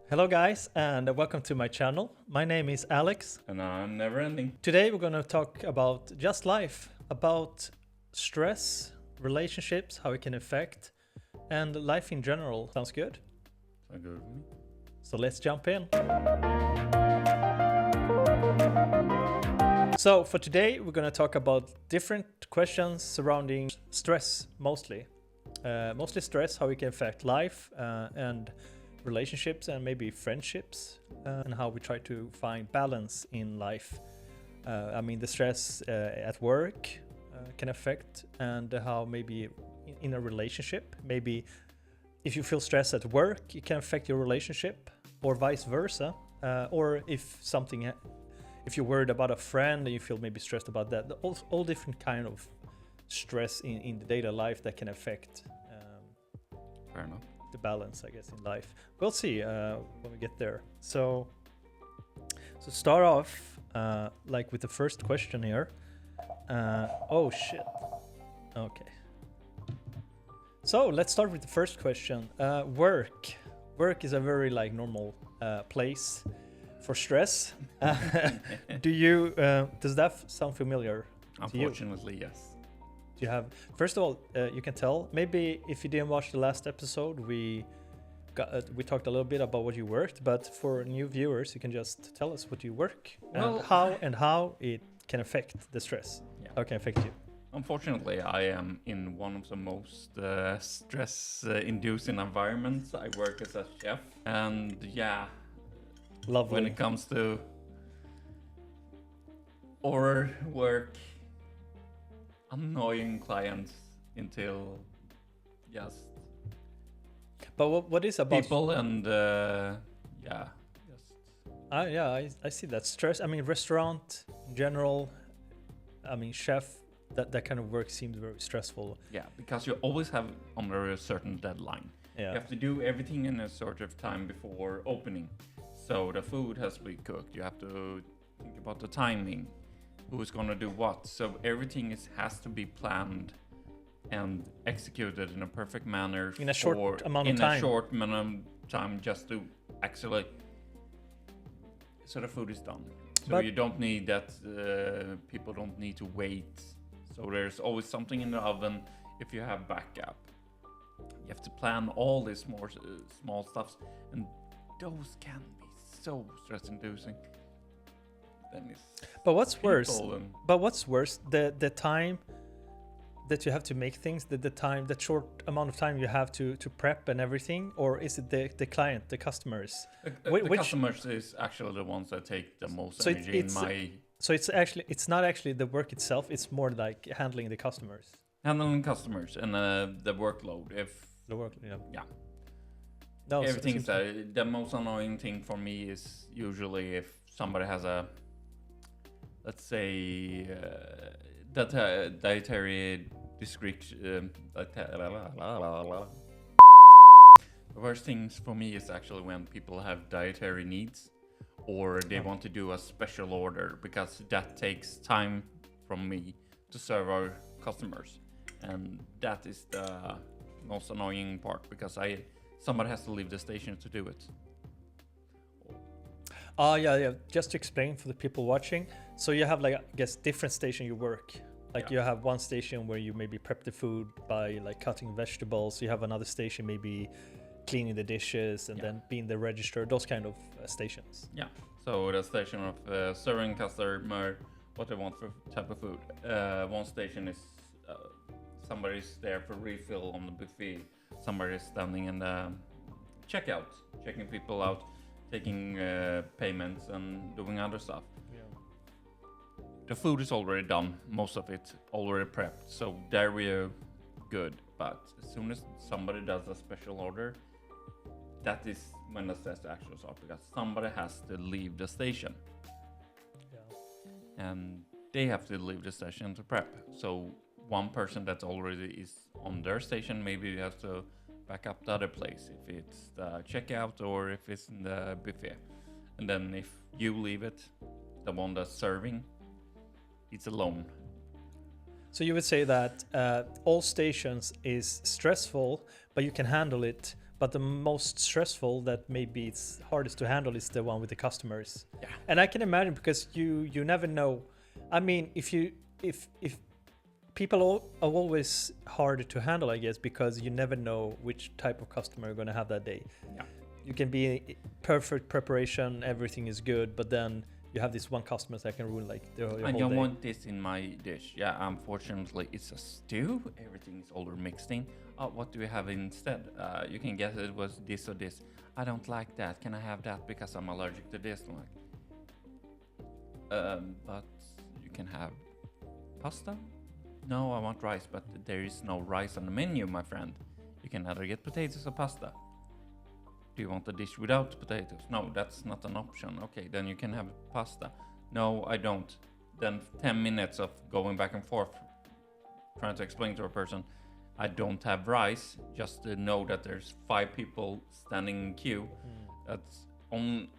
Hello guys and welcome to my channel. My name is Alex. And I'm never ending. Today we're going to talk about just life, about stress, relationships, how it can affect, and life in general. Sounds good? Sounds good with me. So let's jump in. So for today we're going to talk about different questions surrounding stress mostly. Mostly stress, how it can affect life and relationships and maybe friendships, and how we try to find balance in life. The stress at work can affect, and how maybe in a relationship, maybe if you feel stress at work, it can affect your relationship, or vice versa. Or if you're worried about a friend and you feel maybe stressed about that, all different kind of stress in the daily life that can affect Fair enough. the balance, I guess, in life. We'll see when we get there. So start off with the first question here. Oh shit. Okay. So let's start with the first question. Work is a very normal place for stress. Does that sound familiar to you? Unfortunately, yes. Do you have, first of all, you can tell, maybe if you didn't watch the last episode, we talked a little bit about what you worked, but for new viewers, you can just tell us what you work and how it can affect the stress. Yeah. How it can affect you. Unfortunately, I am in one of the most stress-inducing environments. I work as a chef, and Lovely. when it comes to or work, annoying clients until just But what is about people and I see that stress. Restaurant in general. Chef. That kind of work seems very stressful. Yeah, because you always have under a certain deadline. Yeah. You have to do everything in a sort of time before opening. So the food has to be cooked. You have to think about the timing, who's going to do what. So everything has to be planned and executed in a perfect manner In a short amount of time, just to actually, so the food is done. So But you don't need that. People don't need to wait. So there's always something in the oven if you have backup. You have to plan all these more small stuffs, and those can be so stress-inducing. Then it's But what's worse? people and- But what's worse? The time that you have to make things, the short amount of time you have to prep and everything, or is it the client, the customers? The customers is actually the ones that take the most So energy in my So it's not actually the work itself. It's more like handling the customers. handling customers and the workload. If The work, yeah. Yeah. No, so it everything's seems- the most annoying thing for me is usually if somebody has a, let's say, that dietary description. The worst things for me is actually when people have dietary needs, or they want to do a special order, because that takes time from me to serve our customers, and that is the most annoying part, because somebody has to leave the station to do it. Yeah. Just to explain for the people watching, so you have I guess different station you work. You have one station where you maybe prep the food by cutting vegetables. You have another station maybe cleaning the dishes and then being the register. Those kind of stations. Yeah. So the station of serving customer what they want for type of food. One station is somebody's there for refill on the buffet. Somebody's standing in the checkout, checking people out, taking payments and doing other stuff. The food is already done, most of it already prepped, so there we are good. But as soon as somebody does a special order, that is when the stress actually starts, because somebody has to leave the station. Yeah. And they have to leave the station to prep. So one person that already is on their station maybe has to back up the other place, if it's the checkout or if it's in the buffet. And then if you leave it, the one that's serving, it's alone. So you would say that all stations is stressful, but you can handle it but the most stressful that maybe it's hardest to handle is the one with the customers. Yeah. And I can imagine because you never know. I mean, if people are always hard to handle, I guess, because you never know which type of customer you're going to have that day. Yeah. You can be perfect preparation, everything is good, but then you have this one customer that can ruin like the whole And day. you want this in my dish. Yeah, unfortunately, it's a stew. Everything is already mixed in. What do we have instead? You can guess it was this or this. I don't like that. Can I have that because I'm allergic to this? I'm like, but you can have pasta? No, I want rice, but there is no rice on the menu, my friend. You can either get potatoes or pasta. Do you want a dish without potatoes? No, that's not an option. Okay, then you can have pasta. No, I don't. Then 10 minutes of going back and forth, trying to explain to a person, I don't have rice, just to know that there's 5 people standing in queue. That's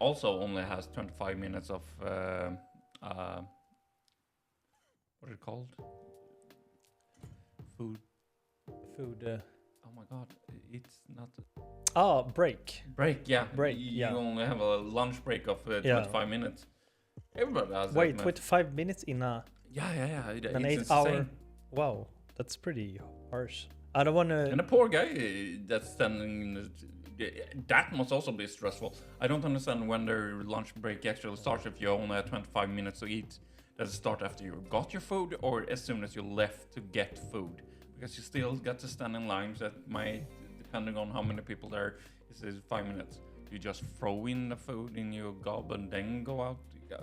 also only has 25 minutes of, what is it called? Food. Oh my god, it's not... Break. Break, yeah. Break, You yeah. only have a lunch break of 25 minutes. Everybody has Wait, that. 25 minutes in Yeah. an It's 8 hour. insane. Wow, that's pretty harsh. I don't want And to. the poor guy that's standing in that must also be stressful. I don't understand when their lunch break actually starts if you only have 25 minutes to eat. Does it start after you got your food or as soon as you left to get food? Because you still got to stand in lines that might, depending on how many people there is 5 minutes. You just throw in the food in your gob and then go out.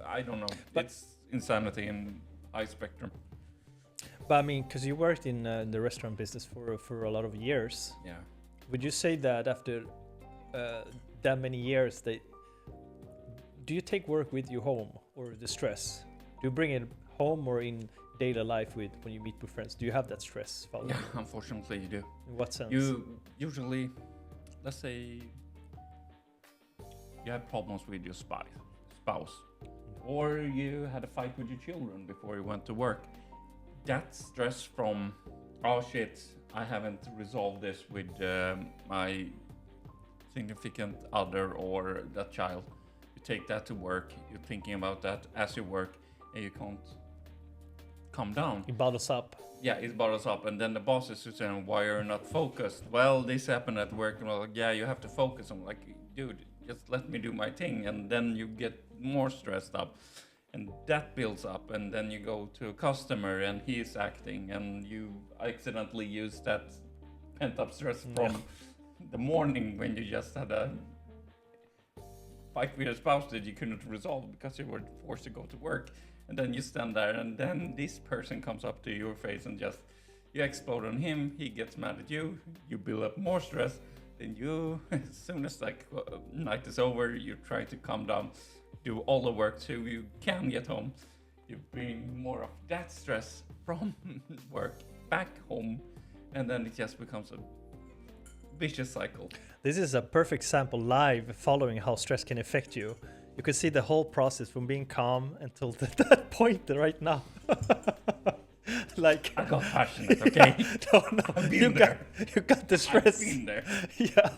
I don't know. But- It's insanity in high spectrum. But I mean, because you worked in the restaurant business for a lot of years, Yeah. would you say that after that many years, do you take work with you home or the stress? Do you bring it home or in daily life with when you meet with friends? Do you have that stress following? Yeah, unfortunately you do. In what sense? You usually, let's say, you have problems with your spouse, or you had a fight with your children before you went to work. That stress from, oh shit, I haven't resolved this with my significant other or that child. You take that to work, you're thinking about that as you work, and you can't calm down. It bottles up. Yeah, it bottles up, and then the boss is saying, "Why are you not focused?" Well, this happened at work, and I'm like, "Yeah, you have to focus." I'm like, "Dude, just let me do my thing," and then you get more stressed up, and that builds up, and then you go to a customer, and he is acting, and you accidentally use that pent-up stress from the morning when you just had a fight with your spouse that you couldn't resolve because you were forced to go to work. And then you stand there, and then this person comes up to your face and just, you explode on him, he gets mad at you, you build up more stress, then you, as soon as like night is over, you try to calm down, do all the work so you can get home. You bring more of that stress from work back home, and then it just becomes a vicious cycle. This is a perfect sample live following how stress can affect you. You can see the whole process from being calm until that point right now. Like I got passionate, okay? no, I've been you there. got the stress. I've been there. Yeah,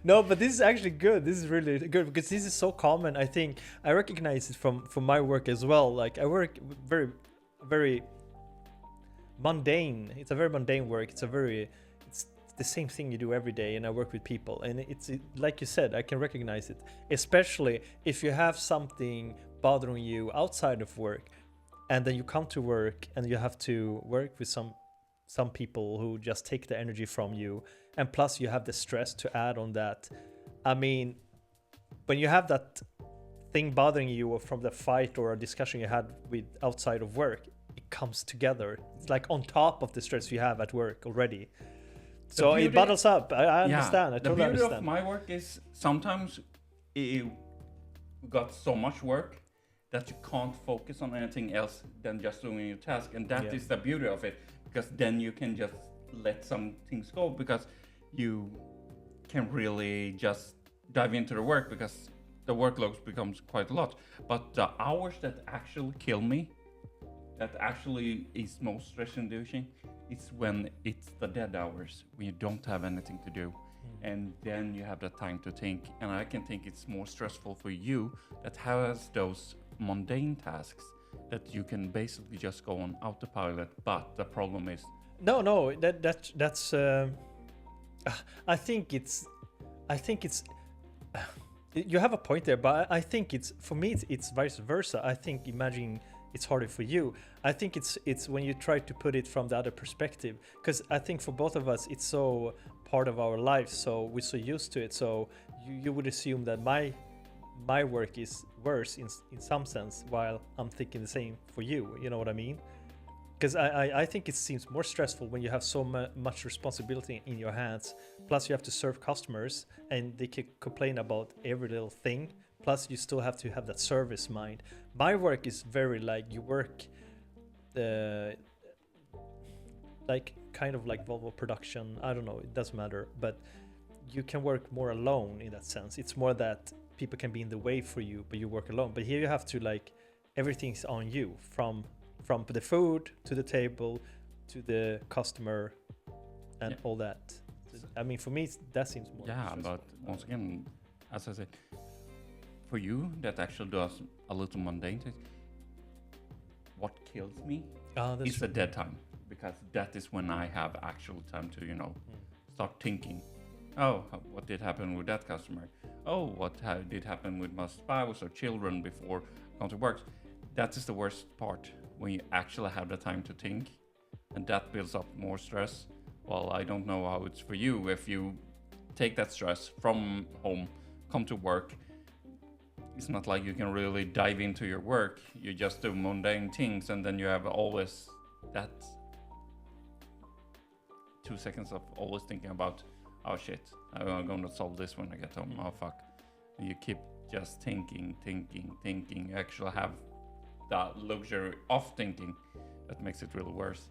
no, but this is actually good. This is really good because this is so common. I think I recognize it from my work as well. Like I work very, very mundane. It's a very mundane work. It's the same thing you do every day, and I work with people, and like you said, I can recognize it, especially if you have something bothering you outside of work, and then you come to work and you have to work with some people who just take the energy from you, and plus you have the stress to add on that. I mean, when you have that thing bothering you from the fight or a discussion you had with outside of work, it comes together. It's like on top of the stress you have at work already. So it bottles up. I understand. I totally understand. The beauty understand. of my work is sometimes you got so much work that you can't focus on anything else than just doing your task. And that is the beauty of it, because then you can just let some things go, because you can really just dive into the work, because the workload becomes quite a lot. But the hours that actually kill me, that actually is most stress inducing, it's when it's the dead hours, when you don't have anything to do. And then you have the time to think. And I can think it's more stressful for you that has those mundane tasks that you can basically just go on autopilot. But the problem is, No, that's. I think it's. You have a point there, but I think it's for me. It's vice versa. I think imagining it's harder for you. I think it's when you try to put it from the other perspective. Because I think for both of us, it's so part of our lives. So we're so used to it. So you would assume that my work is worse in some sense, while I'm thinking the same for you. You know what I mean? Because I think it seems more stressful when you have so much responsibility in your hands. Plus, you have to serve customers, and they can complain about every little thing. Plus, you still have to have that service mind. My work is very like you work, like kind of like Volvo production. I don't know. It doesn't matter, but you can work more alone in that sense. It's more that people can be in the way for you, but you work alone. But here you have to like everything's on you from the food to the table to the customer and all that. I mean, for me, that seems more. Yeah, stressful. but once again, as I said, for you that actually does a little mundane things, what kills me is the dead time, because that is when I have actual time to, start thinking. Oh, what did happen with that customer? Oh, what did happen with my spouse or children before going to work? That is the worst part, when you actually have the time to think, and that builds up more stress. Well, I don't know how it's for you. If you take that stress from home, come to work, it's not like you can really dive into your work. You just do mundane things, and then you have always that 2 seconds of always thinking about, oh shit, I'm going to solve this when I get home. Oh fuck. And you keep just thinking. You actually have the luxury of thinking that makes it really worse.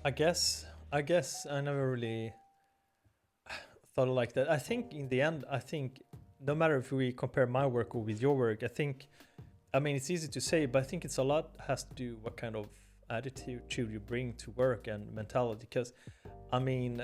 I guess I never really thought like that. I think in the end, no matter if we compare my work or with your work, I mean, it's easy to say, but I think it's a lot has to do what kind of attitude you bring to work and mentality. Because, I mean,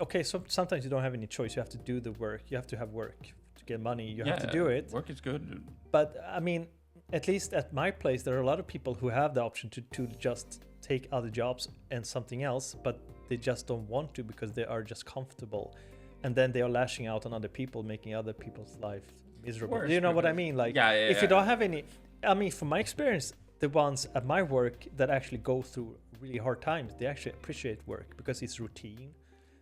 okay, so sometimes you don't have any choice. You have to do the work. You have to have work to get money. You have to do it. Work is good. But, I mean, at least at my place, there are a lot of people who have the option to just take other jobs and something else, but they just don't want to because they are just comfortable. And then they are lashing out on other people, making other people's life miserable. Worse, you know what I mean? Like, if you don't have any, I mean, from my experience, the ones at my work that actually go through really hard times, they actually appreciate work because it's routine.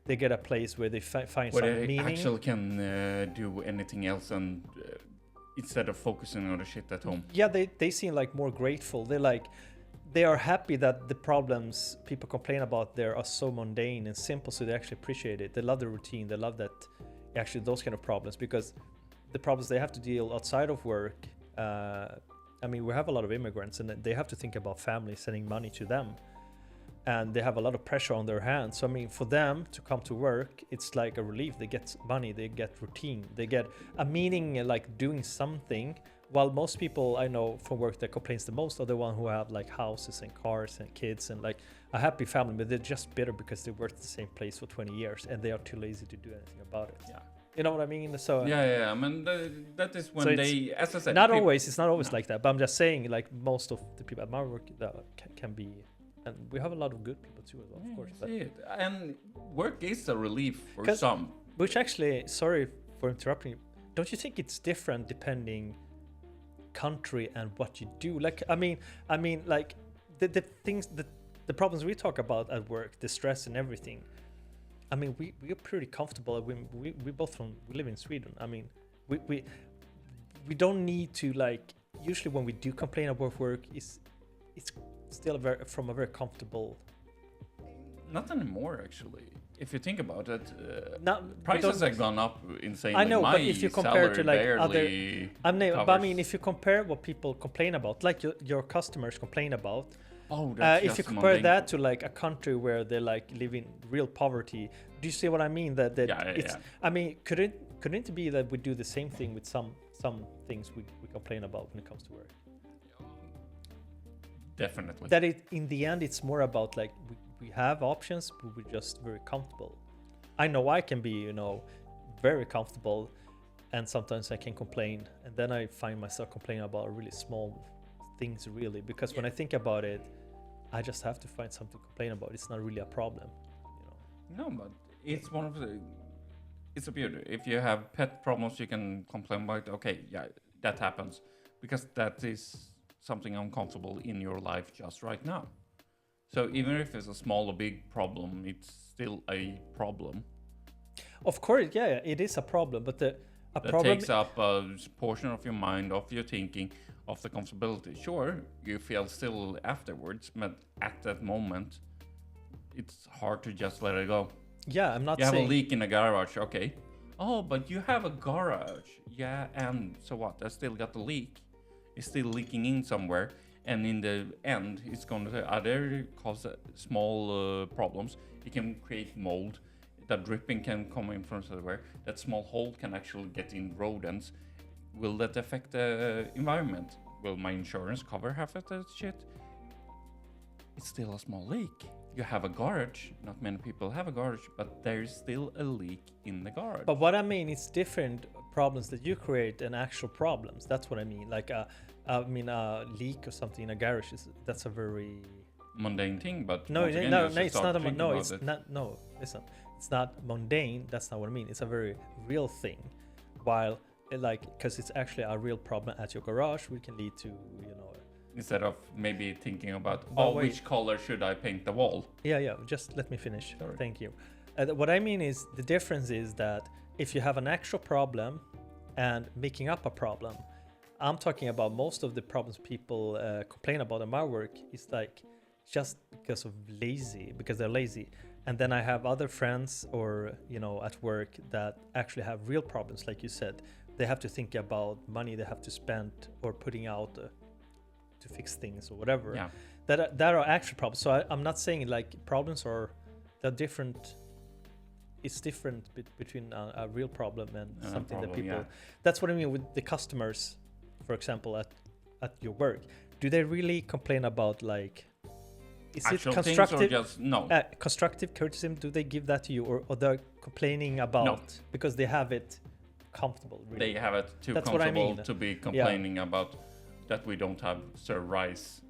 They get a place where they find some meaning. Actually can do anything else, and instead of focusing on the shit at home. Yeah, they seem like more grateful. They are happy that the problems people complain about there are so mundane and simple, so they actually appreciate it. They love the routine. They love that actually those kind of problems, because the problems they have to deal outside of work. I mean, we have a lot of immigrants, and they have to think about family, sending money to them, and they have a lot of pressure on their hands. So I mean, for them to come to work, it's like a relief. They get money, they get routine, they get a meaning, like doing something. While most people I know from work that complains the most are the one who have like houses and cars and kids and like a happy family, but they're just bitter because they worked at the same place for 20 years and they are too lazy to do anything about it. Yeah. You know what I mean? So yeah. I mean, that is when they, as I said, not always. It's not always like that. But I'm just saying, like most of the people at my work can be, and we have a lot of good people too, as well, of course. But and work is a relief for some. Which actually, sorry for interrupting you. Don't you think it's different depending country and what you do? Like, I mean, like the things that the problems we talk about at work, the stress and everything. I mean, we're pretty comfortable. We live in Sweden. I mean, we don't need to, like, usually when we do complain about work, it's still from a very comfortable. Not anymore, actually. If you think about it, prices have gone up insanely. I know, but if you compare to like other, I mean, if you compare what people complain about, like your customers complain about. Oh, that's if you compare that to like a country where they like live in real poverty, do you see what I mean? That it's. I mean, couldn't it be that we do the same thing with some things we complain about when it comes to work? Definitely. that it in the end it's more about like we have options, but we're just very comfortable. I know I can be, you know, very comfortable, and sometimes I can complain, and then I find myself complaining about really small things, really, because when I think about it, I just have to find something to complain about. It's not really a problem, you know. No, but it's one of the. It's a beauty. If you have pet problems, you can complain about. Okay, yeah, that happens, because that is something uncomfortable in your life just right now. So even if it's a small or big problem, it's still a problem. Of course, yeah, it is a problem, but a That problem takes up a portion of your mind, of your thinking, of the comfortability. Sure, you feel still afterwards, but at that moment, it's hard to just let it go. yeah, I'm not You have a saying leak in a garage, okay. Oh, but you have a garage. Yeah, and so what? I still got the leak. It's still leaking in somewhere. And in the end, it's going to either cause small problems. It can create mold. That dripping can come in from somewhere. That small hole can actually get in rodents. Will that affect the environment? Will my insurance cover half of that shit? It's still a small leak. You have a garage. Not many people have a garage, but there's still a leak in the garage. But what I mean is different problems that you create and actual problems. That's what I mean. Like I mean a leak or something in a garage that's a very Mundane thing, but no, once again, no, you no, should it's start not a thinking no, about it's it. not no. Listen, it's not mundane. That's not what I mean. It's a very real thing. While like because it's actually a real problem at your garage, we can lead to Instead of maybe thinking about, But oh, wait. which color should I paint the wall? Yeah. Just let me finish. Sorry. Thank you. What I mean is the difference is that if you have an actual problem and making up a problem, I'm talking about most of the problems people complain about in my work is like just because they're lazy. And then I have other friends or at work that actually have real problems, like you said. They have to think about money they have to spend or putting out to fix things or whatever. Yeah. That are actual problems. So I'm not saying like problems they're different. It's different between a real problem and something that people. Yeah. That's what I mean with the customers, for example, at your work. Do they really complain about like? Is Actual it things constructive? or just no? Constructive criticism? Do they give that to you, or they're complaining about because they have it comfortable? Really? They have it too That's what I comfortable mean. to be complaining about that we don't have Sir Rice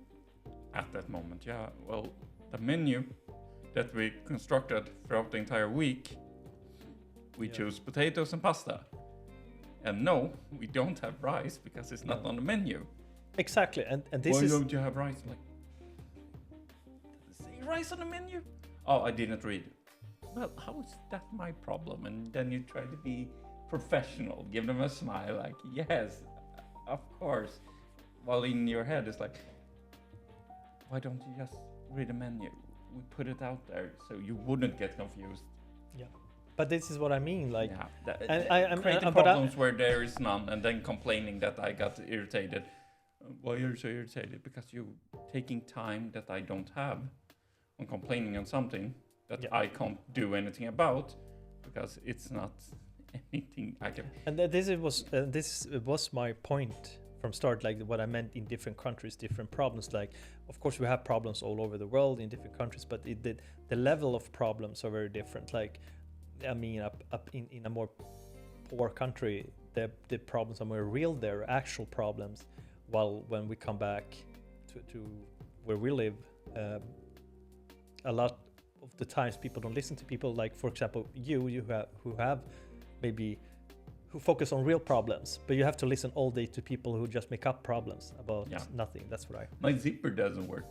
at that moment. Yeah, well, the menu that we constructed throughout the entire week, we choose potatoes and pasta. And no, we don't have rice because it's not on the menu. Exactly, and this Why is. don't you have rice? I'm like, does it say rice on the menu? Oh, I didn't read. Well, how is that my problem? And then you try to be professional, give them a smile, like, yes, of course. While in your head, it's like, why don't you just read the menu? We put it out there so you wouldn't get confused. Yeah, but this is what I mean. Like, and I'm creating but problems where there is none, and then complaining that I got irritated. Why are you so irritated? Because you're taking time that I don't have on complaining on something that I can't do anything about because it's not anything I can. And this was my point from start, like what I meant in different countries, different problems. Like, of course, we have problems all over the world in different countries, but the level of problems are very different. Like, I mean, up in a more poor country, the problems are more real. They're actual problems. While when we come back to where we live, a lot of the times people don't listen to people. Like, for example, who have maybe. Who focus on real problems, but you have to listen all day to people who just make up problems about nothing. That's what My zipper doesn't work.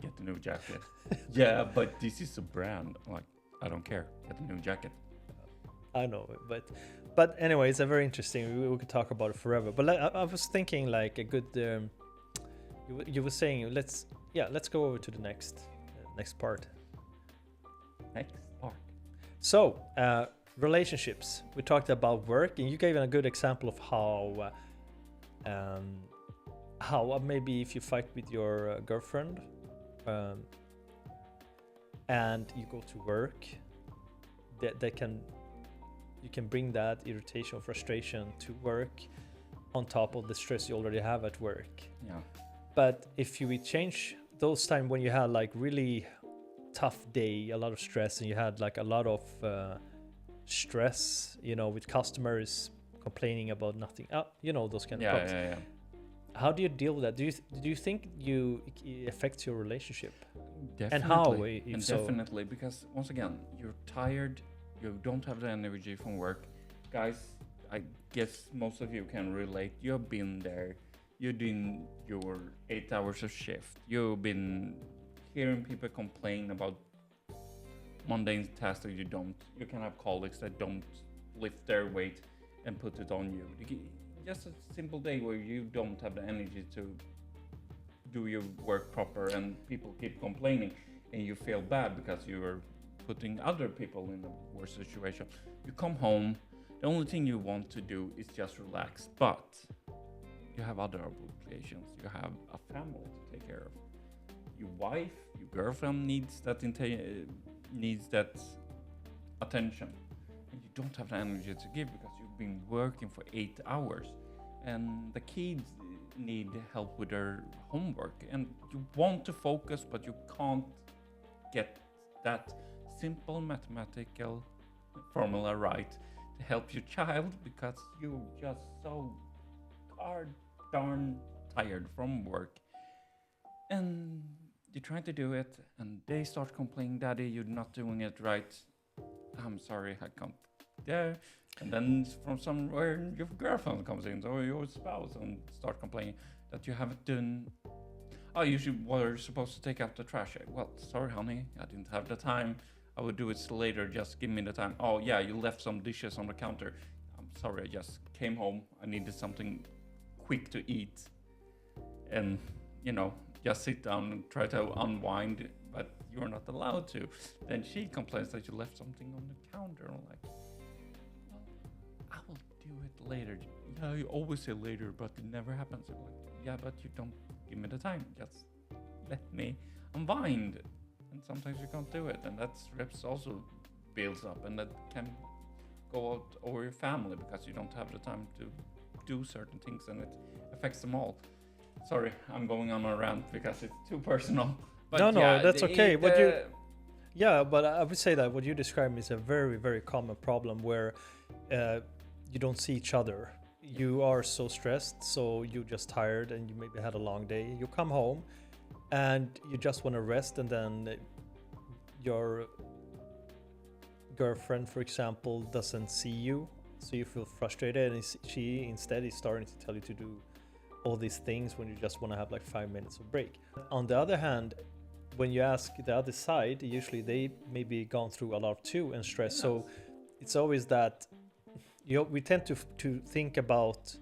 Get the new jacket. Yeah, but this is a brand. I'm like, I don't care. Get the new jacket. I know, but anyway, it's a very interesting. We could talk about it forever. But I was thinking like a good. You were saying let's go over to the next part. Next part. So. Relationships. We talked about work, and you gave a good example of how maybe if you fight with your girlfriend, and you go to work, you can bring that irritation or frustration to work on top of the stress you already have at work. Yeah. But if you would change those time when you had like really tough day, a lot of stress, and you had like a lot of stress, you know, with customers complaining about nothing, you know, those kind of problems. Yeah. How do you deal with that? Do you think it affects your relationship? Definitely. And how, And so? definitely, because once again, you're tired, you don't have the energy from work. Guys, I guess most of you can relate. You've been there. You're doing your 8 hours of shift. You've been hearing people complain about mundane tasks that you can have colleagues that don't lift their weight and put it on you. Just a simple day where you don't have the energy to do your work proper, and people keep complaining, and you feel bad because you are putting other people in a worse situation. You come home, the only thing you want to do is just relax, but you have other obligations. You have a family to take care of. Your wife, your girlfriend needs that attention, and you don't have the energy to give because you've been working for 8 hours, and the kids need help with their homework, and you want to focus, but you can't get that simple mathematical formula right to help your child because you're just so darn tired from work. And you're trying to do it, and they start complaining, "Daddy, you're not doing it right. I'm sorry, I can't." There, and then from somewhere your girlfriend comes in or your spouse and start complaining that you haven't done. Oh, were supposed to take out the trash. Well, sorry, honey, I didn't have the time. I will do it later. Just give me the time. Oh yeah, you left some dishes on the counter. I'm sorry, I just came home. I needed something quick to eat, and just sit down and try to unwind, but you're not allowed to. Then she complains that you left something on the counter. I'm like, well, I will do it later. Yeah, you always say later, but it never happens. I'm like, yeah, but you don't give me the time. Just let me unwind. And sometimes you can't do it, and that stress also builds up, and that can go out over your family because you don't have the time to do certain things, and it affects them all. Sorry, I'm going on a rant because it's too personal. But no, that's okay. Yeah, but I would say that what you describe is a very, very common problem where you don't see each other. You are so stressed, so you're just tired, and you maybe had a long day. You come home, and you just want to rest, and then your girlfriend, for example, doesn't see you, so you feel frustrated, and she instead is starting to tell you to do all these things when you just want to have like 5 minutes of break. On the other hand, when you ask the other side, usually they maybe gone through a lot too and stress. Yes. So it's always that we tend to think about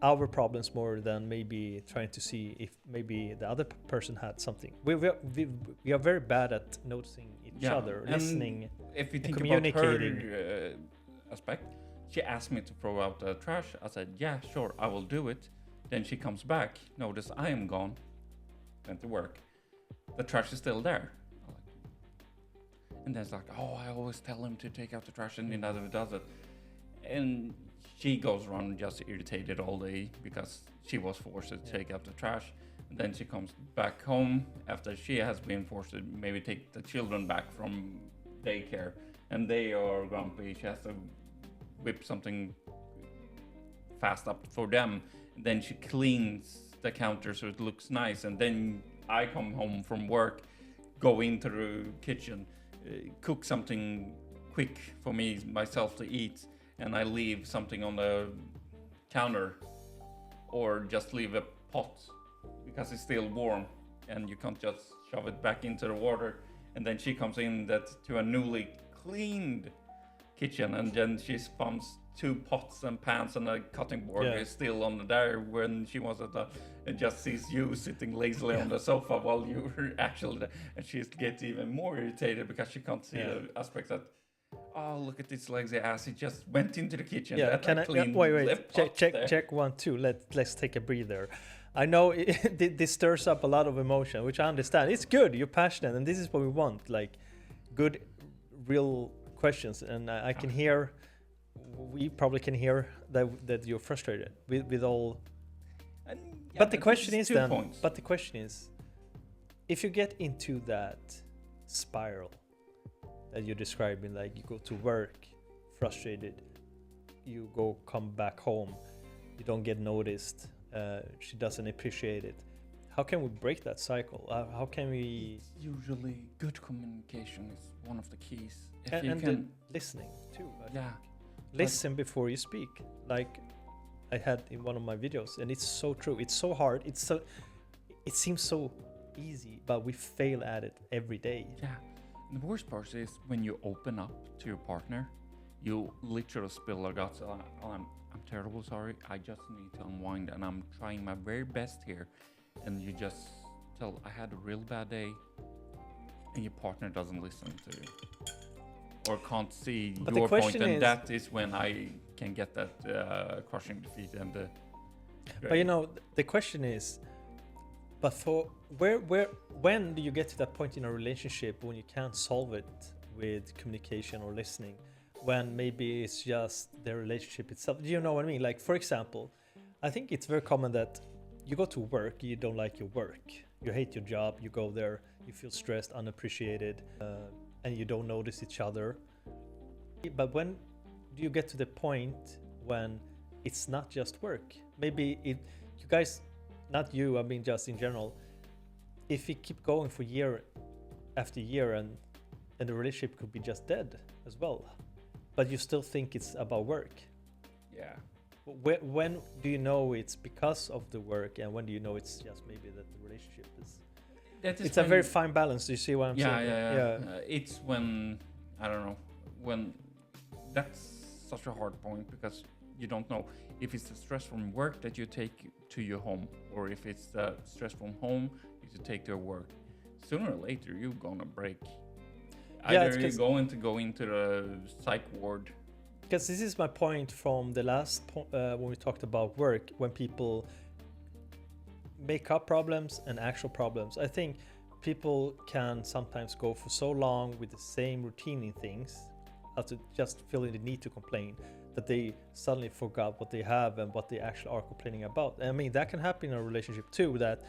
our problems more than maybe trying to see if maybe the other person had something. We are very bad at noticing each other, listening, if you think communicating. About her aspect, she asked me to throw out the trash. I said, yeah, sure, I will do it. Then she comes back, notice I am gone, went to work. The trash is still there. And then it's like, oh, I always tell him to take out the trash, and he never does it. And she goes around just irritated all day because she was forced to take out the trash. And then she comes back home after she has been forced to maybe take the children back from daycare, and they are grumpy. She has to whip something fast up for them. And then she cleans the counter so it looks nice. And then I come home from work, go into the kitchen, cook something quick for myself to eat, and I leave something on the counter, or just leave a pot because it's still warm, and you can't just shove it back into the water. And then she comes in to a newly cleaned kitchen, and then she spams 2 pots and pans, and a cutting board is still on there when she was and just sees you sitting lazily on the sofa while you're actually there. And she gets even more irritated because she can't see the aspect that, oh, look at this lazy ass, he just went into the kitchen. Yeah, wait, check 1 2. Let's take a breather. I know this stirs up a lot of emotion, which I understand. It's good, you're passionate, and this is what we want, like good, real questions. And I can hear, we probably can hear that you're frustrated with all But the question it's is 2 points. but the question is, if you get into that spiral that you're describing, like you go to work frustrated, you come back home, you don't get noticed, she doesn't appreciate it. How can we break that cycle? How can we? It's usually good communication is one of the keys. If And, you and can, the listening too. yeah, Listen before you speak. Like I had in one of my videos, and it's so true. It's so hard. It seems so easy, but we fail at it every day. yeah. And the worst part is when you open up to your partner, you literally spill your guts. I'm terrible sorry. I just need to unwind, and I'm trying my very best here. And you just tell, I had a real bad day, and your partner doesn't listen to you or can't see But your the point, question and is- that is when I can get that crushing defeat and the. But you know, the question is, but for when do you get to that point in a relationship when you can't solve it with communication or listening? When maybe it's just the relationship itself. Do you know what I mean? Like, for example, I think it's very common that you go to work, you don't like your work, you hate your job, you go there, you feel stressed, unappreciated, and you don't notice each other. But when do you get to the point when it's not just work? Maybe you guys, not you, I mean just in general, if you keep going for year after year, and the relationship could be just dead as well, but you still think it's about work. Yeah. When do you know it's because of the work, and when do you know it's just maybe that the relationship is? It's a very fine balance. Do you see what I'm saying? Yeah. It's when, I don't know, when that's such a hard point, because you don't know if it's the stress from work that you take to your home, or if it's the stress from home you take to your work. Sooner or later, you're gonna break. Yeah, Either you're going to go into the psych ward. Because this is my point from the last when we talked about work, when people make up problems and actual problems. I think people can sometimes go for so long with the same routine in things, to just feeling the need to complain, that they suddenly forgot what they have and what they actually are complaining about. I mean, that can happen in a relationship too, that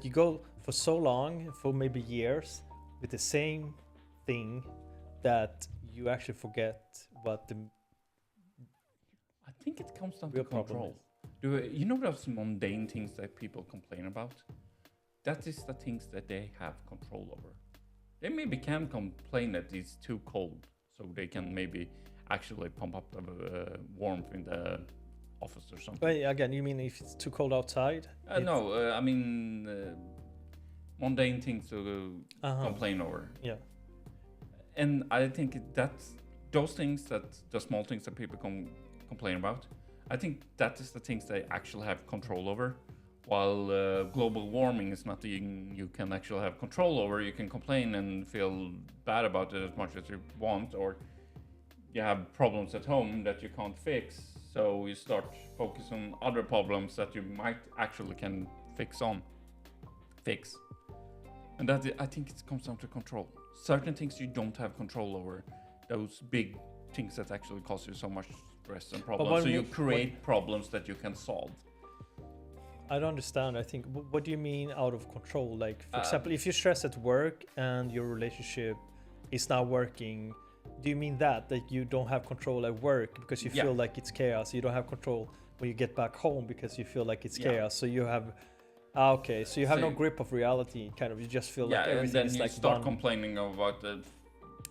you go for so long, for maybe years, with the same thing, that you actually forget what the I think it comes down to real problem control. is. You know those mundane things that people complain about? That is the things that they have control over. They maybe can complain that it's too cold, so they can maybe actually pump up the warmth in the office or something. Well, again, you mean if it's too cold outside? No, I mean mundane things to complain over. Yeah. And I think that's those things, that the small things that people complain about, I think that is the things they actually have control over. While global warming is nothing you can actually have control over. You can complain and feel bad about it as much as you want, or you have problems at home that you can't fix, so you start focusing on other problems that you might actually can fix. And that, I think it comes down to control. Certain things you don't have control over, those big things that actually cause you so much stress and problems, so you create problems that you can solve. I don't understand. I think, what do you mean out of control? Like, for example, if you stress at work and your relationship is not working, do you mean that you don't have control at work because you feel like it's chaos? You don't have control when you get back home because you feel like it's chaos. So you have, okay, so you have no grip of reality. Kind of, you just feel like everything is like done. And then you start complaining about the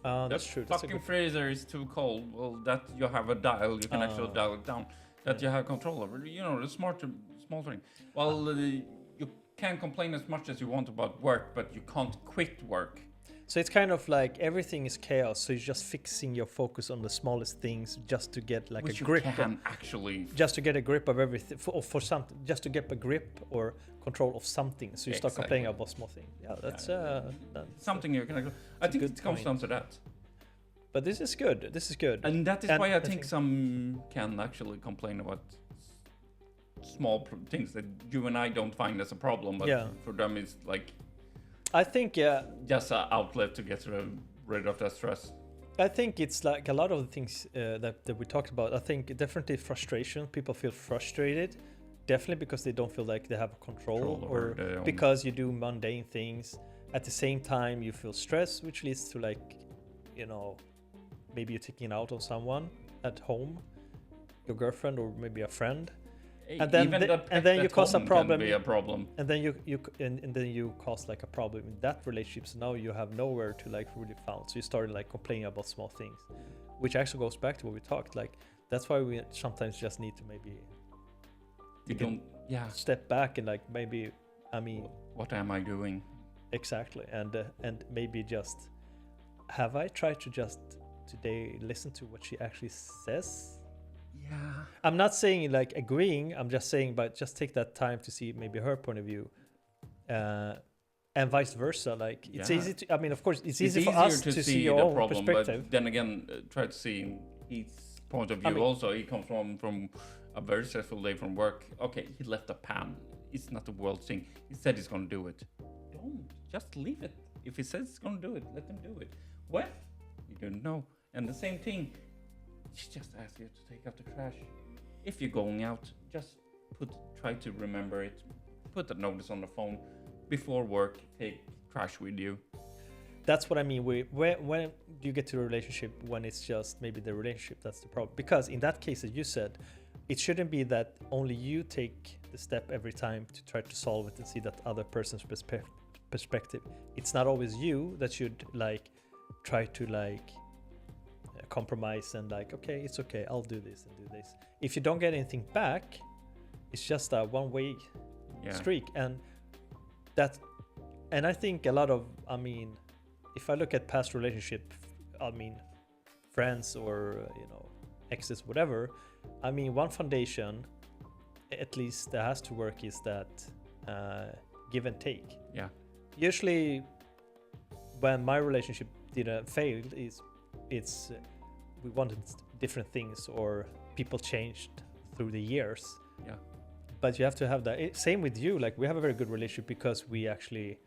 that's true. fucking freezer is too cold. Well, that you have a dial, you can actually dial it down. That you have control over. You know, the small thing. Well, you can complain as much as you want about work, but you can't quit work. So it's kind of like everything is chaos. So you're just fixing your focus on the smallest things just to get like Which a grip. You can actually. Just to get a grip of everything, for something, just to get a grip or control of something. So you start complaining about small things. Yeah, that's something you can. I think it comes down to that. But this is good. This is good. And that is why I think some can actually complain about small things that you and I don't find as a problem, but for them it's like. I think just an outlet to get rid of that stress. I think it's like a lot of the things that we talked about. I think definitely frustration. People feel frustrated definitely because they don't feel like they have control, or their own- because you do mundane things. At the same time, you feel stress, which leads to like, you know, maybe you're taking it out on someone at home, your girlfriend or maybe a friend, and then even the and then pet you at cause a home problem. can be a problem. And then and then you cause like a problem in that relationship. So now you have nowhere to like really found. So you started like complaining about small things, which actually goes back to what we talked. Like that's why we sometimes just need to maybe You don't. Yeah. step back and like maybe, I mean, What am I doing? exactly, and maybe just have I tried to just today listen to what she actually says. Yeah. I'm not saying like agreeing. I'm just saying, but just take that time to see maybe her point of view, and vice versa. Like it's Yeah. easy to. I mean, of course, it's easy easier for us to see your the own problem, perspective. but then again, try to see his point of view. I mean- Also, he comes from a very stressful day from work. Okay, he left a pan. It's not the world thing. He said he's gonna do it. Don't just leave it. If he says he's gonna do it, let him do it. When? You don't know. And the same thing. She just asks you to take out the trash. If you're going out, just try to remember it. Put a notice on the phone before work. Take trash with you. That's what I mean. When do you get to a relationship when it's just maybe the relationship that's the problem? Because in that case that you said, it shouldn't be that only you take the step every time to try to solve it and see that other person's perspective. It's not always you that should like try to like compromise and like, okay, it's okay, I'll do this and do this. If you don't get anything back, it's just a one-way streak, and I think a lot of, I mean, if I look at past relationship, I mean, friends or exes, whatever, I mean, one foundation at least that has to work is that give and take. Yeah. Usually when my relationship didn't fail, it's we wanted different things or people changed through the years. Yeah. But you have to have that. Same with you. Like we have a very good relationship because we actually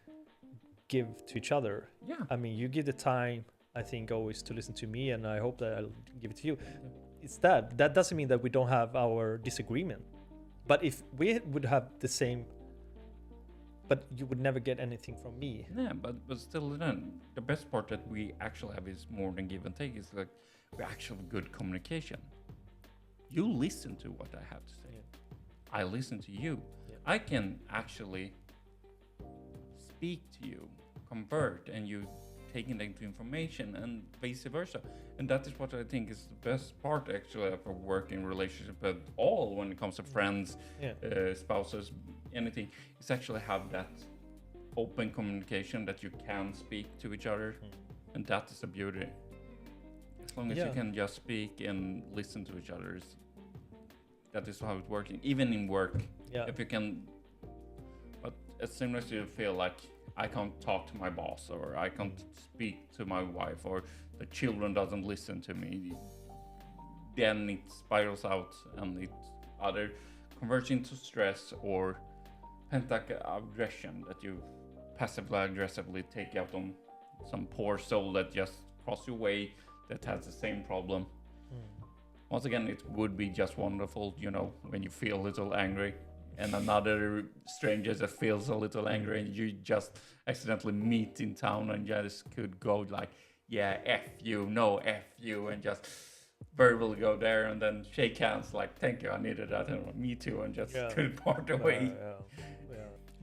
give to each other. Yeah. I mean, you give the time, I think, always to listen to me, and I hope that I'll give it to you. It's that. That doesn't mean that we don't have our disagreement. But if we would have the same, but you would never get anything from me. Yeah, but still, then the best part that we actually have is more than give and take. Is like we actually have good communication. You listen to what I have to say. Yeah. I listen to you. Yeah. I can actually speak to you, convert, and you taking that into information, and vice versa. And that is what I think is the best part actually of a working relationship at all when it comes to friends, spouses, anything. Is actually have that open communication that you can speak to each other, and that is the beauty. As long as you can just speak and listen to each other, that is how it's working. Even in work, if you can. But as soon as you feel like I can't talk to my boss, or I can't speak to my wife, or the children doesn't listen to me, then it spirals out and it either converts into stress or pent-up aggression that you passively aggressively take out on some poor soul that just crossed your way that has the same problem. Once again, it would be just wonderful, when you feel a little angry and another stranger that feels a little angry and you just accidentally meet in town and just could go like, yeah, F you, no F you, and just verbally go there and then shake hands like, thank you, I needed that, and me too, and just could part away.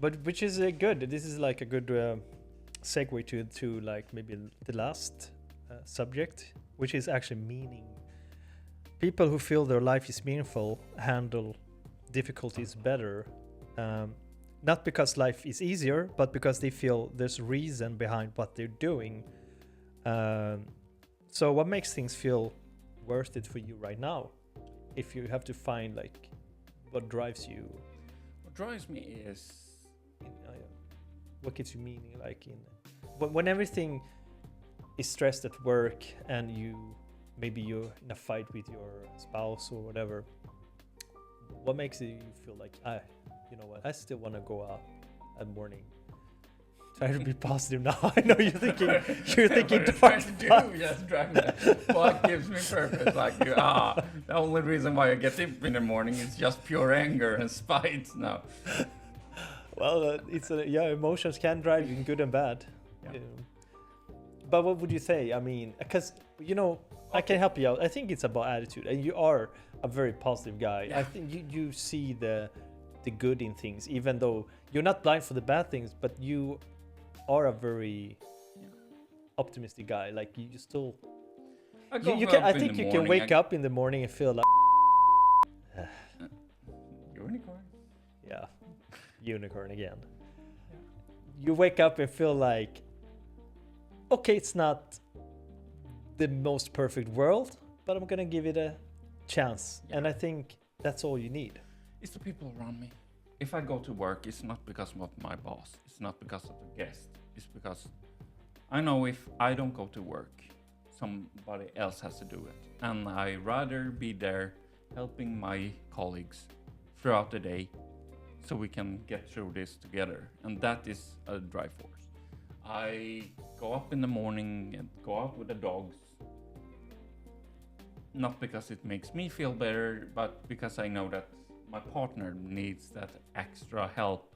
But which is good. This is like a good segue to like maybe the last subject, which is actually meaning. People who feel their life is meaningful handle difficulties better, not because life is easier, but because they feel there's reason behind what they're doing. So what makes things feel worth it for you right now? If you have to find like what drives you, What drives me is what gives you meaning, like when everything is stressed at work and maybe you're in a fight with your spouse or whatever, what makes you feel like, you know what, I still want to go out at morning Try to be positive now. I know you're thinking What are you dark trying to do? thoughts. Just drive me. What gives me purpose? Like, the only reason why I get up in the morning is just pure anger and spite. No. Well, emotions can drive you in good and bad. Yeah. But what would you say? I mean, because I can help you out. I think it's about attitude, and you are a very positive guy. Yeah. I think you see the good in things, even though you're not blind for the bad things, but you are a very optimistic guy. Like you still, I go you up can. I in think the you morning, can wake up in the morning and feel like, Unicorn. yeah, unicorn again. You wake up and feel like, okay, it's not the most perfect world, but I'm gonna give it a chance. Yeah. And I think that's all you need. It's the people around me. If I go to work, it's not because of my boss. It's not because of the guest. It's because I know if I don't go to work, somebody else has to do it. And I rather be there helping my colleagues throughout the day so we can get through this together. And that is a drive force. I go up in the morning and go out with the dogs. Not because it makes me feel better, but because I know that my partner needs that extra help.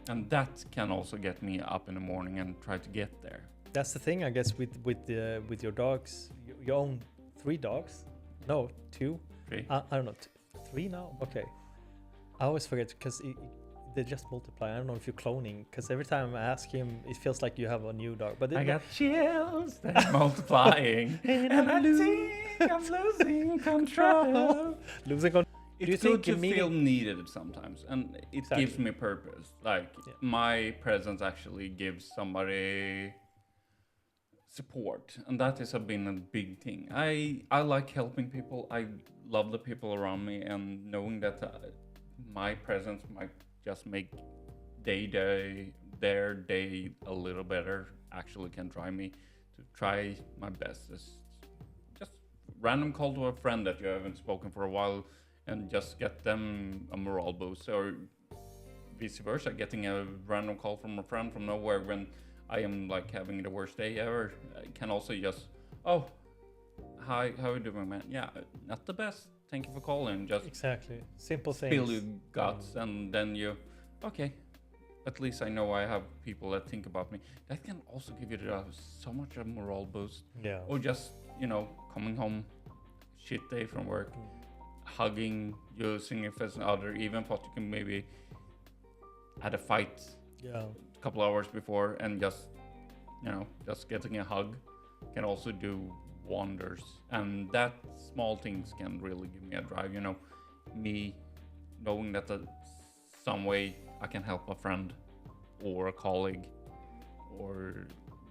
And that can also get me up in the morning and try to get there. That's the thing, I guess, with your dogs. You own 3 dogs? No, 2. Okay? I don't know, 3 now. Okay, I always forget because they just multiply. I don't know if you're cloning, because every time I ask him, it feels like you have a new dog. But I got chills, they're multiplying, and I think I'm losing control. Losing control. Do you It's good think to feel needed sometimes, and it Exactly. gives me purpose. Like my presence actually gives somebody support, and that has been a big thing. I like helping people. I love the people around me, and knowing that my presence might just make their day a little better actually can drive me to try my best. It's just random call to a friend that you haven't spoken for a while and just get them a morale boost, or vice versa, getting a random call from a friend from nowhere when I am like having the worst day ever. I can also just, oh, hi, how are you doing, man? Yeah, not the best. Thank you for calling. Just Exactly. Simple spill things. your guts, and then you, okay, at least I know I have people that think about me. That can also give you so much a morale boost. Yeah. Or just, coming home, shit day from work, hugging your significant other, even thought you can maybe had a fight Yeah. a couple hours before, and just getting a hug can also do wonders. And that small things can really give me a drive. Me knowing that some way I can help a friend or a colleague or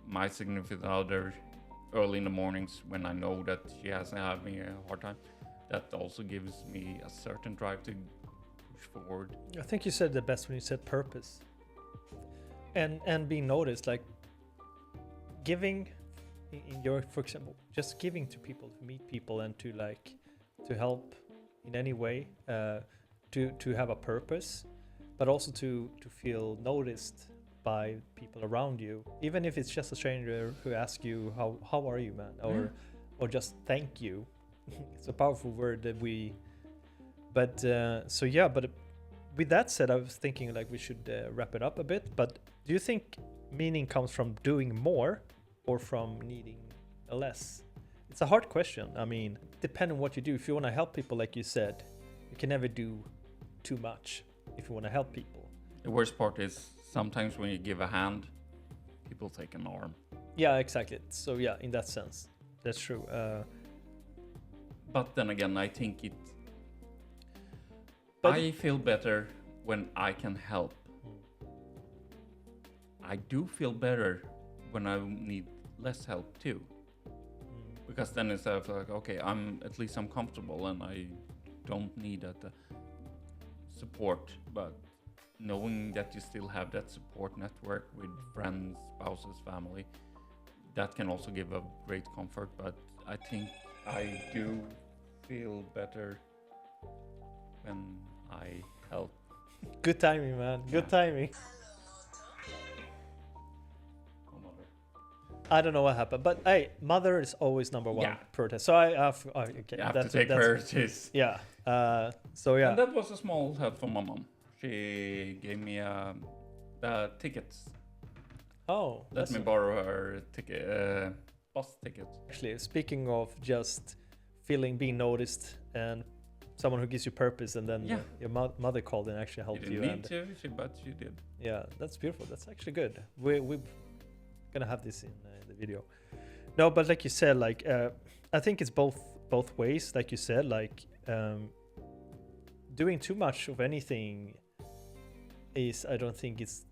my significant other early in the mornings when I know that she hasn't having a hard time. That also gives me a certain drive to push forward. I think you said the best when you said purpose. And being noticed, like giving in your, for example, just giving to people, to meet people, and to help in any way, to have a purpose, but also to feel noticed by people around you, even if it's just a stranger who asks you how are you, man, or just thank you. It's a powerful word that but with that said, I was thinking like we should wrap it up a bit. But do you think meaning comes from doing more or from needing less? It's a hard question. I mean, depending on what you do. If you want to help people, like you said, you can never do too much if you want to help people. The worst part is sometimes when you give a hand, people take an arm. Yeah, exactly. So yeah, in that sense, that's true. But then again, I think But I feel better when I can help. I do feel better when I need less help too. Because then it's like, okay, I'm comfortable and I don't need that support. But knowing that you still have that support network with friends, spouses, family, that can also give a great comfort. But I think I do feel better when I help. Good timing, man. Good timing. I don't know what happened, but hey, mother is always number one Yeah. protest. So I okay, You have to take priorities. Yeah. So yeah. And that was a small help from my mom. She gave me the tickets. Oh, Let me borrow her ticket, bus tickets. actually, speaking of just feeling being noticed and someone who gives you purpose, and then Yeah. your mother called and actually You helped didn't you. need And to, but she did. yeah, that's beautiful. That's actually good. We're gonna have this in the video. No, but like you said, like I think it's both ways. Like you said, like doing too much of anything is, I don't think it's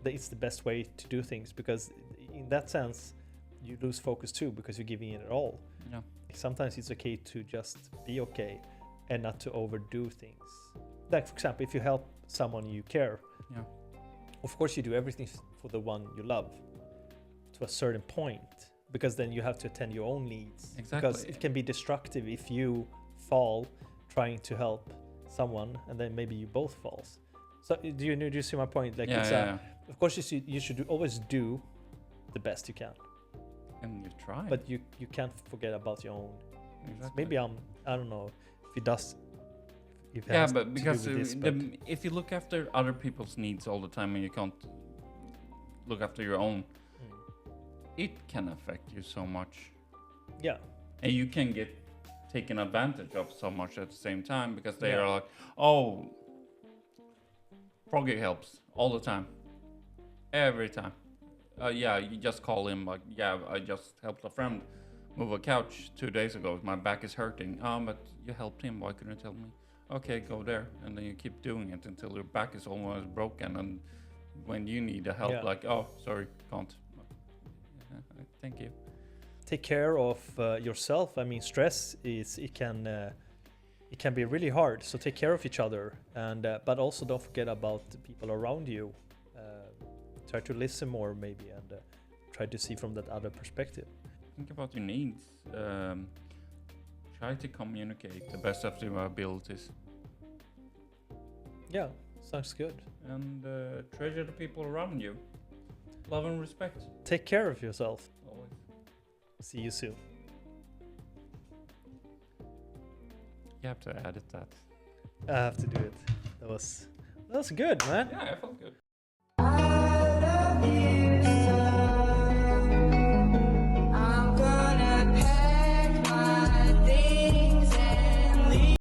it's the best way to do things, because in that sense you lose focus too, because you're giving it all. Yeah. Sometimes it's okay to just be okay and not to overdo things. Like for example, if you help someone you care, Yeah. of course you do everything for the one you love to a certain point, because then you have to attend your own needs. Exactly. Because it can be destructive if you fall trying to help someone and then maybe you both falls. So do you see my point? Like Yeah, it's yeah. of course you should always do the best you can, And you try. but you can't forget about your own. Exactly. Maybe I don't know if it does. If it Yeah, has but to do because with this, but if you look after other people's needs all the time and you can't look after your own, it can affect you so much. yeah, And you can get taken advantage of so much at the same time, because they Yeah. are like, oh, Froggy helps all the time. Every time. Yeah, you just call him like, yeah, I just helped a friend move a couch 2 days ago. My back is hurting. But you helped him. Why couldn't you tell me? Okay, go there. And then you keep doing it until your back is almost broken. And when you need the help, Yeah. like, oh, sorry, can't. Thank you. take care of yourself. I mean, stress it can be really hard. So take care of each other, and but also don't forget about the people around you. Try to listen more, maybe, and try to see from that other perspective. Think about your needs. Try to communicate the best of your abilities, Yeah, sounds good. and treasure the people around you. Love and respect. Take care of yourself. Always. See you soon. You have to edit that. I have to do it. That was good, man. Yeah, I felt good.